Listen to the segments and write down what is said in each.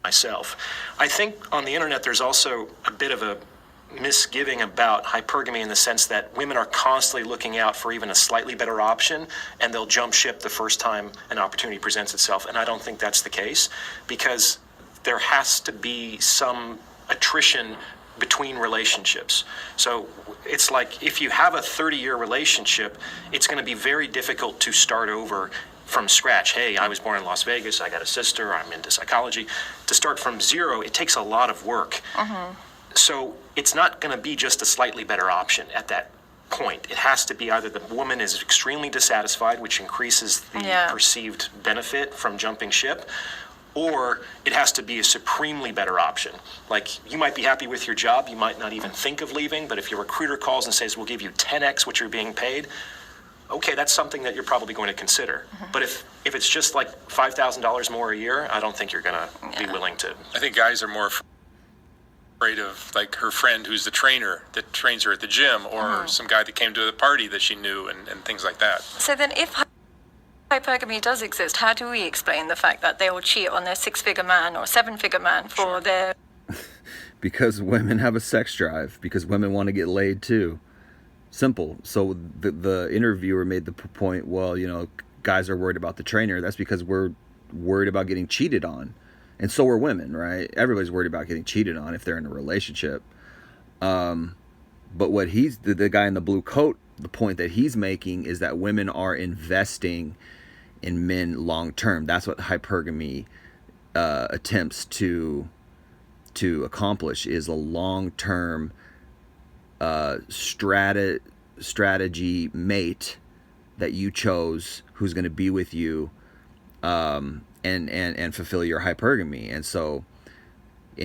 myself. I think on the internet there's also a bit of a misgiving about hypergamy in the sense that women are constantly looking out for even a slightly better option, and they'll jump ship the first time an opportunity presents itself. And I don't think that's the case, because there has to be some attrition between relationships. So it's like if you have a 30-year relationship, it's going to be very difficult to start over from scratch. Hey, I was born in Las Vegas, I got a sister, I'm into psychology. To start from zero, it takes a lot of work. So it's not going to be just a slightly better option at that point. It has to be either the woman is extremely dissatisfied, which increases the perceived benefit from jumping ship, or it has to be a supremely better option. Like, you might be happy with your job, you might not even think of leaving, but if your recruiter calls and says, we'll give you 10x what you're being paid, okay, that's something that you're probably going to consider. But if it's just like $5,000 more a year, I don't think you're going to be willing to. I think guys are more afraid of, like, her friend who's the trainer that trains her at the gym, or some guy that came to the party that she knew, and things like that. So then if hypergamy does exist, how do we explain the fact that they all cheat on their 6-figure man or 7-figure man for their... Because women have a sex drive, because women want to get laid too. Simple. So the interviewer made the point, well, you know, guys are worried about the trainer. That's because we're worried about getting cheated on. And so are women, right? Everybody's worried about getting cheated on if they're in a relationship. But what the guy in the blue coat, the point that he's making is that women are investing in men long term. That's what hypergamy attempts to accomplish, is a long term strategy mate that you chose, who's going to be with you and fulfill your hypergamy. And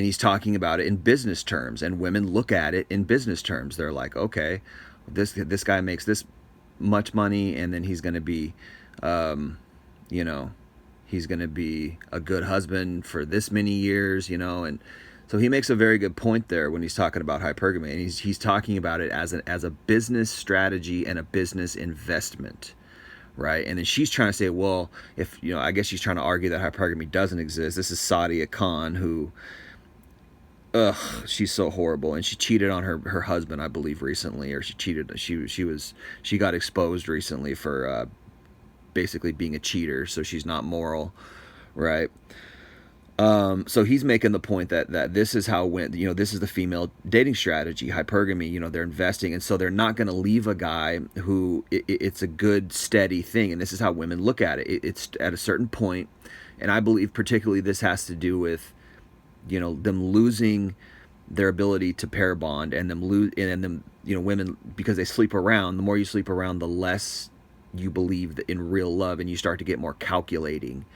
he's talking about it in business terms, and women look at it in business terms. They're like, okay, this guy makes this much money, and then he's going to be he's going to be a good husband for this many years, and so he makes a very good point there when he's talking about hypergamy, and he's talking about it as a business strategy and a business investment, right? And then she's trying to say, well, I guess she's trying to argue that hypergamy doesn't exist. This is Sadia Khan, who, she's so horrible, and she cheated on her husband, I believe, recently, or she got exposed recently for basically being a cheater, so she's not moral, right? So he's making the point that this is how this is the female dating strategy, hypergamy. They're investing, and so they're not going to leave a guy who it's a good, steady thing. And this is how women look at it. It's at a certain point, and I believe particularly this has to do with, them losing their ability to pair bond, and them women, because they sleep around. The more you sleep around, the less you believe in real love, and you start to get more calculating.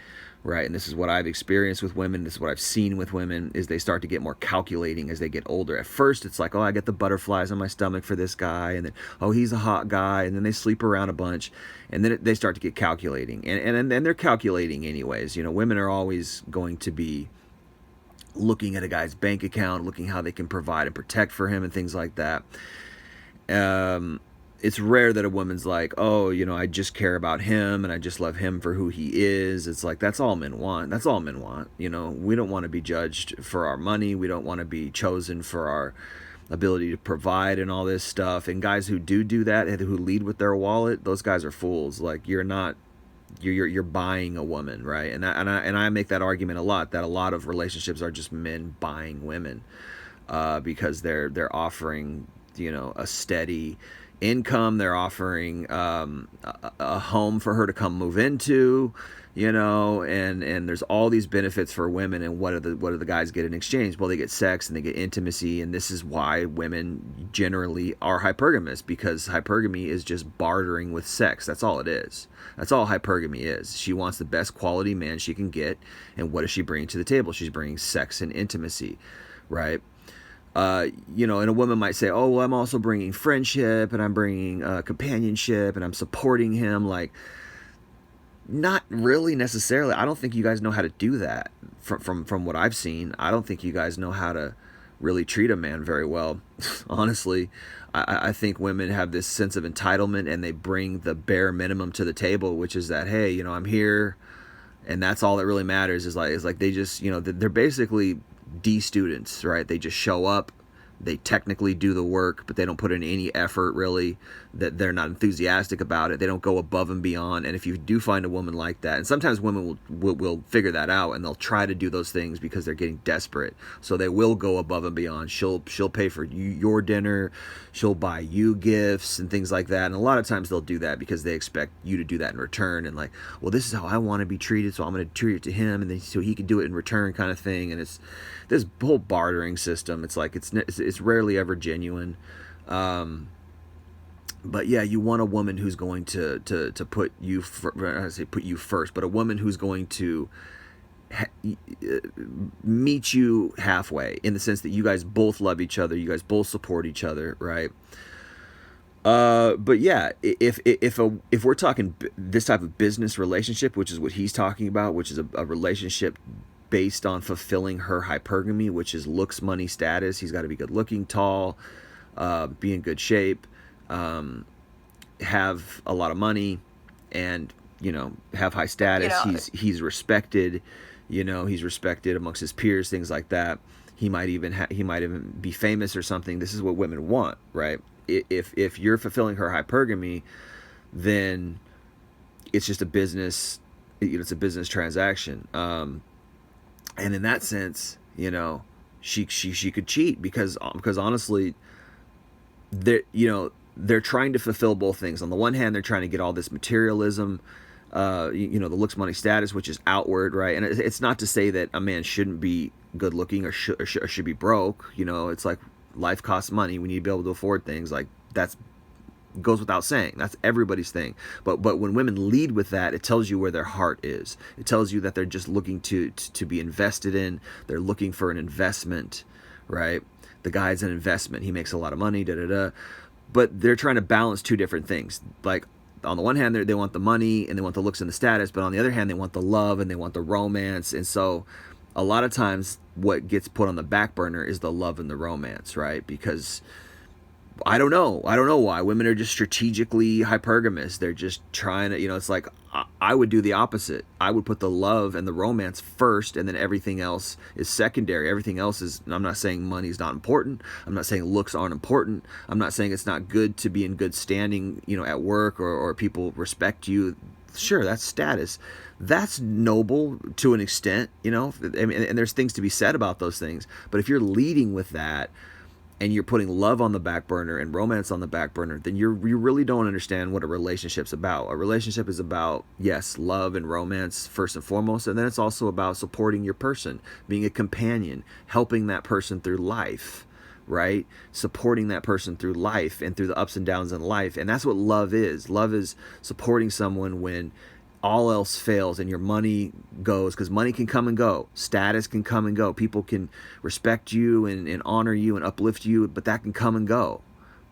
Right, and this is what I've experienced with women. This is what I've seen with women, is they start to get more calculating as they get older. At first, it's like, oh, I get the butterflies on my stomach for this guy, and then, oh, he's a hot guy, and then they sleep around a bunch, and then they start to get calculating, and they're calculating anyways. Women are always going to be looking at a guy's bank account, looking how they can provide and protect for him, and things like that. It's rare that a woman's like, oh, I just care about him and I just love him for who he is. It's like, that's all men want. That's all men want. We don't want to be judged for our money. We don't want to be chosen for our ability to provide and all this stuff. And guys who do that and who lead with their wallet, those guys are fools. Like, you're buying a woman, right? And I make that argument a lot, that a lot of relationships are just men buying women because they're offering, a steady income. They're offering a home for her to come move into, and there's all these benefits for women. And what do the guys get in exchange? Well, they get sex and they get intimacy, and this is why women generally are hypergamous, because hypergamy is just bartering with sex. That's all it is. That's all hypergamy is. She wants the best quality man she can get, and what does she bring to the table? She's bringing sex and intimacy, right? And a woman might say, oh, well, I'm also bringing friendship, and I'm bringing companionship, and I'm supporting him. Like, not really necessarily. I don't think you guys know how to do that. From what I've seen, I don't think you guys know how to really treat a man very well. Honestly, I think women have this sense of entitlement, and they bring the bare minimum to the table, which is that, hey, I'm here, And that's all that really matters is like they just, you know, they're basically D students, right? They just show up, they technically do the work, but they don't put in any effort really, that they're not enthusiastic about it. They don't go above and beyond. And if you do find a woman like that, and sometimes women will figure that out and they'll try to do those things because they're getting desperate. So they will go above and beyond. She'll pay for your dinner, she'll buy you gifts and things like that. And a lot of times they'll do that because they expect you to do that in return. And like, well, this is how I want to be treated, so I'm going to treat it to him, and then so he can do it in return, kind of thing. And it's this whole bartering system. It's like it's rarely ever genuine. But yeah, you want a woman who's going to put you I say put you first, but a woman who's going to meet you halfway, in the sense that you guys both love each other, you guys both support each other, right? But yeah, if we're talking this type of business relationship, which is what he's talking about, which is a relationship based on fulfilling her hypergamy, which is looks, money, status. He's got to be good looking, tall, be in good shape, have a lot of money, and, you know, have high status. Yeah. He's respected, you know, he's respected amongst his peers, things like that. He might even be famous or something. This is what women want, right? If you're fulfilling her hypergamy, then it's just a business, you know, it's a business transaction. And in that sense, you know, she could cheat because honestly, they're trying to fulfill both things. On the one hand, they're trying to get all this materialism, you know, the looks, money, status, which is outward, right? And it's not to say that a man shouldn't be good looking or should be broke. You know, it's like life costs money. We need to be able to afford things. Like, that's goes without saying. That's everybody's thing. But when women lead with that, it tells you where their heart is. It tells you that they're just looking to be invested in. They're looking for an investment, right? The guy's an investment. He makes a lot of money, But they're trying to balance two different things. Like, on the one hand, they want the money and they want the looks and the status, but on the other hand, they want the love and they want the romance. And so a lot of times what gets put on the back burner is the love and the romance, right? Because I don't know why women are just strategically hypergamous. They're just trying to, you know, it's like I would do the opposite. I would put the love and the romance first, and then everything else is secondary. Everything else is, I'm not saying money's not important. I'm not saying looks aren't important. I'm not saying it's not good to be in good standing, you know, at work, or people respect you. Sure, that's status. That's noble to an extent, you know, I mean, and there's things to be said about those things. But if you're leading with that, and you're putting love on the back burner and romance on the back burner, then you really don't understand what a relationship's about. A relationship is about, yes, love and romance first and foremost, and then it's also about supporting your person, being a companion, helping that person through life, right? Supporting that person through life and through the ups and downs in life. And that's what love is. Love is supporting someone when all else fails and your money goes, because money can come and go, status can come and go, people can respect you and honor you and uplift you, but that can come and go,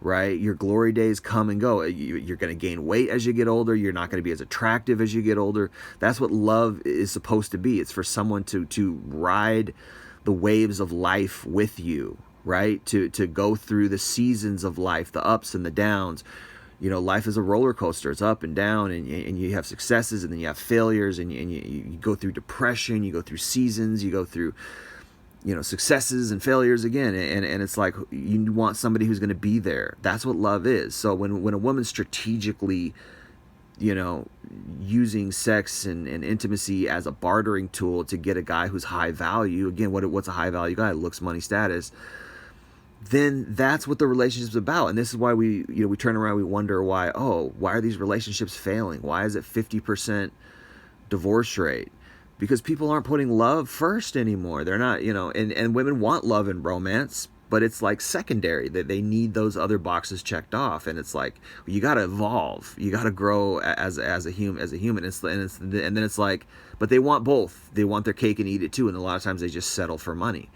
right? Your glory days come and go. You're going to gain weight as you get older. You're not going to be as attractive as you get older. That's what love is supposed to be. It's for someone to ride the waves of life with you, right? To go through the seasons of life, the ups and the downs. You know, life is a roller coaster. It's up and down, and you have successes, and then you have failures, and you go through depression, you go through seasons, you go through, you know, successes and failures again. And it's like you want somebody who's going to be there. That's what love is. So when a woman's strategically, you know, using sex and intimacy as a bartering tool to get a guy who's high value, again, what's a high value guy? Looks, money, status. Then that's what the relationship's about. And this is why we turn around, we wonder why are these relationships failing? Why is it 50% divorce rate? Because people aren't putting love first anymore. They're not, you know, and women want love and romance, but it's like secondary, that they need those other boxes checked off. And it's like, you got to evolve, you got to grow as a human, and then it's like, but they want both. They want their cake and eat it too. And a lot of times they just settle for money.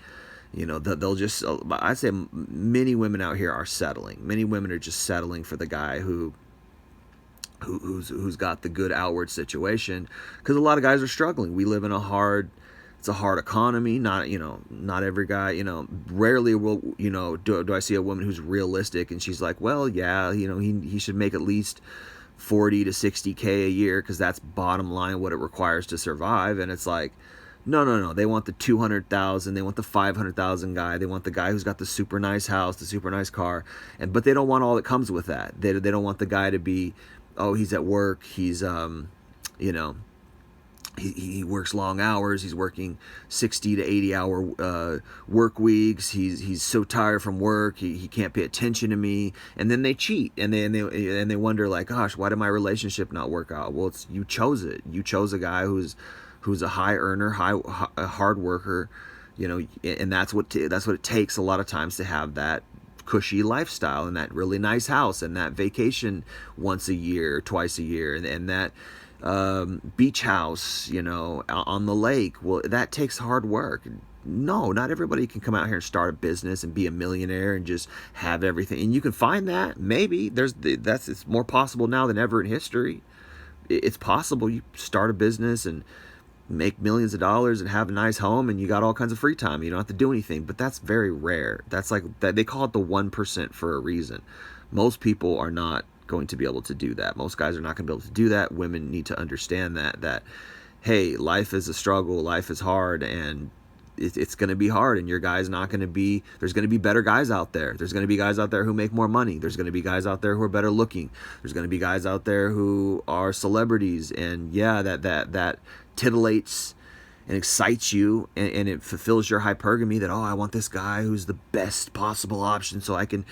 You know, they'll just, I'd say many women out here are settling. Many women are just settling for the guy who's got the good outward situation, because a lot of guys are struggling. We live in it's a hard economy. Not every guy, you know, rarely will, you know, do I see a woman who's realistic and she's like, well, yeah, you know, he should make at least 40 to 60K a year because that's bottom line what it requires to survive. And it's like, no. They want the 200,000. They want the 500,000 guy. They want the guy who's got the super nice house, the super nice car, but they don't want all that comes with that. They don't want the guy to be, oh, he's at work. He's you know, he works long hours. He's working 60 to 80-hour work weeks. He's so tired from work. He can't pay attention to me. And then they cheat, and they wonder like, gosh, why did my relationship not work out? Well, you chose it. You chose a guy who's a high earner, a hard worker, you know, and that's what it takes a lot of times to have that cushy lifestyle and that really nice house and that vacation once a year, twice a year, and that beach house, you know, on the lake. Well, that takes hard work. No, not everybody can come out here and start a business and be a millionaire and just have everything. And you can find that. Maybe it's more possible now than ever in history. It's possible you start a business and make millions of dollars and have a nice home and you got all kinds of free time. You don't have to do anything, but that's very rare. That's like that. They call it the 1% for a reason. Most people are not going to be able to do that. Most guys are not going to be able to do that. Women need to understand that hey, life is a struggle, life is hard, and it's going to be hard, and your guy's not going to be, there's going to be better guys out there. There's going to be guys out there who make more money. There's going to be guys out there who are better looking. There's going to be guys out there who are celebrities, and yeah, that titillates and excites you, and it fulfills your hypergamy that, oh, I want this guy who's the best possible option so I can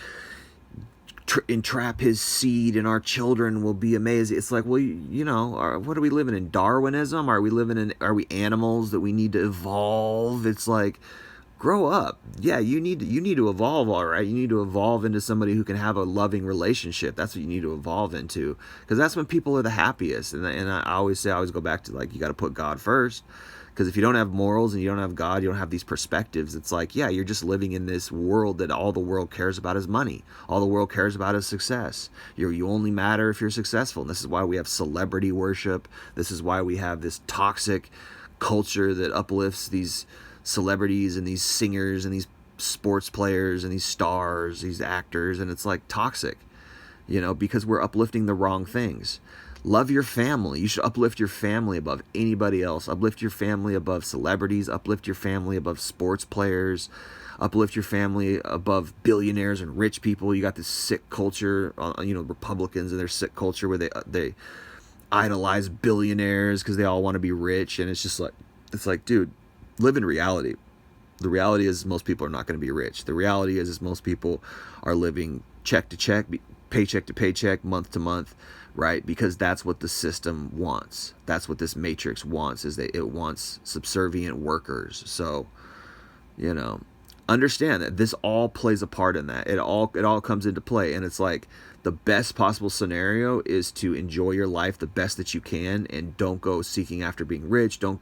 entrap his seed and our children will be amazing. It's like, well, you know, what are we living in, Darwinism? Are we animals that we need to evolve? It's like, grow up. Yeah, you need to evolve, all right. You need to evolve into somebody who can have a loving relationship. That's what you need to evolve into, because that's when people are the happiest. And I always go back to, like, you got to put God first. Because if you don't have morals and you don't have God, you don't have these perspectives, it's like, yeah, you're just living in this world that all the world cares about is money. All the world cares about is success. You only matter if you're successful. And this is why we have celebrity worship. This is why we have this toxic culture that uplifts these celebrities and these singers and these sports players and these stars, these actors. And it's like toxic, you know, because we're uplifting the wrong things. Love your family. You should uplift your family above anybody else. Uplift your family above celebrities. Uplift your family above sports players. Uplift your family above billionaires and rich people. You got this sick culture, you know, Republicans and their sick culture where they idolize billionaires because they all want to be rich. And it's just like, dude, live in reality. The reality is most people are not going to be rich. The reality is most people are living check to check, paycheck to paycheck, month to month, right? Because that's what the system wants. That's what this matrix wants, is that it wants subservient workers. So, you know, understand that this all plays a part in that. It all comes into play. And it's like, the best possible scenario is to enjoy your life the best that you can, and don't go seeking after being rich. Don't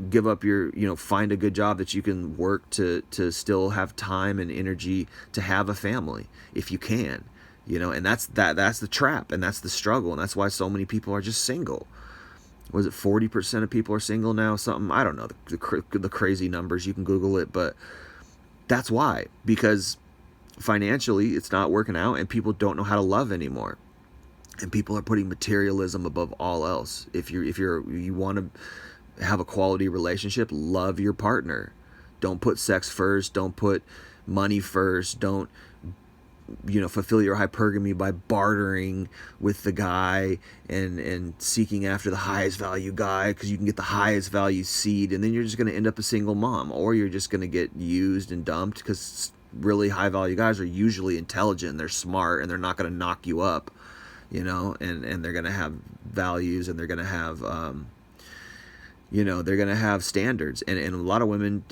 give up your, you know, find a good job that you can work to still have time and energy to have a family if you can. You know, and that's the trap, and that's the struggle, and that's why so many people are just single. Was it 40% of people are single now? Something, I don't know, the crazy numbers. You can Google it, but that's why, because financially it's not working out, and people don't know how to love anymore, and people are putting materialism above all else. If you want to have a quality relationship, love your partner. Don't put sex first. Don't put money first. Don't, you know, fulfill your hypergamy by bartering with the guy and seeking after the highest value guy because you can get the highest value seed, and then you're just going to end up a single mom, or you're just going to get used and dumped, because really high value guys are usually intelligent and they're smart and they're not going to knock you up, you know, and they're going to have values, and they're going to have you know, they're going to have standards. And a lot of women,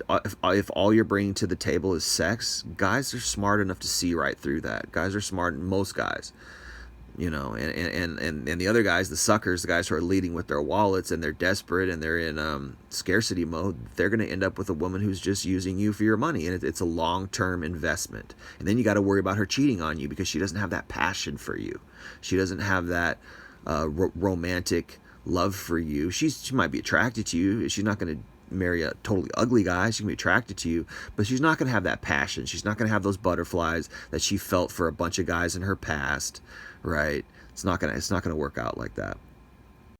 if all you're bringing to the table is sex, guys are smart enough to see right through that. Guys are smart, most guys, you know, and the other guys, the suckers, the guys who are leading with their wallets and they're desperate and they're in scarcity mode, they're going to end up with a woman who's just using you for your money. And it's a long-term investment. And then you got to worry about her cheating on you because she doesn't have that passion for you. She doesn't have that romantic love for you. She might be attracted to you. She's not going to marry a totally ugly guy. She can be attracted to you, but she's not going to have that passion. She's not going to have those butterflies that she felt for a bunch of guys in her past, right? It's not gonna work out like that.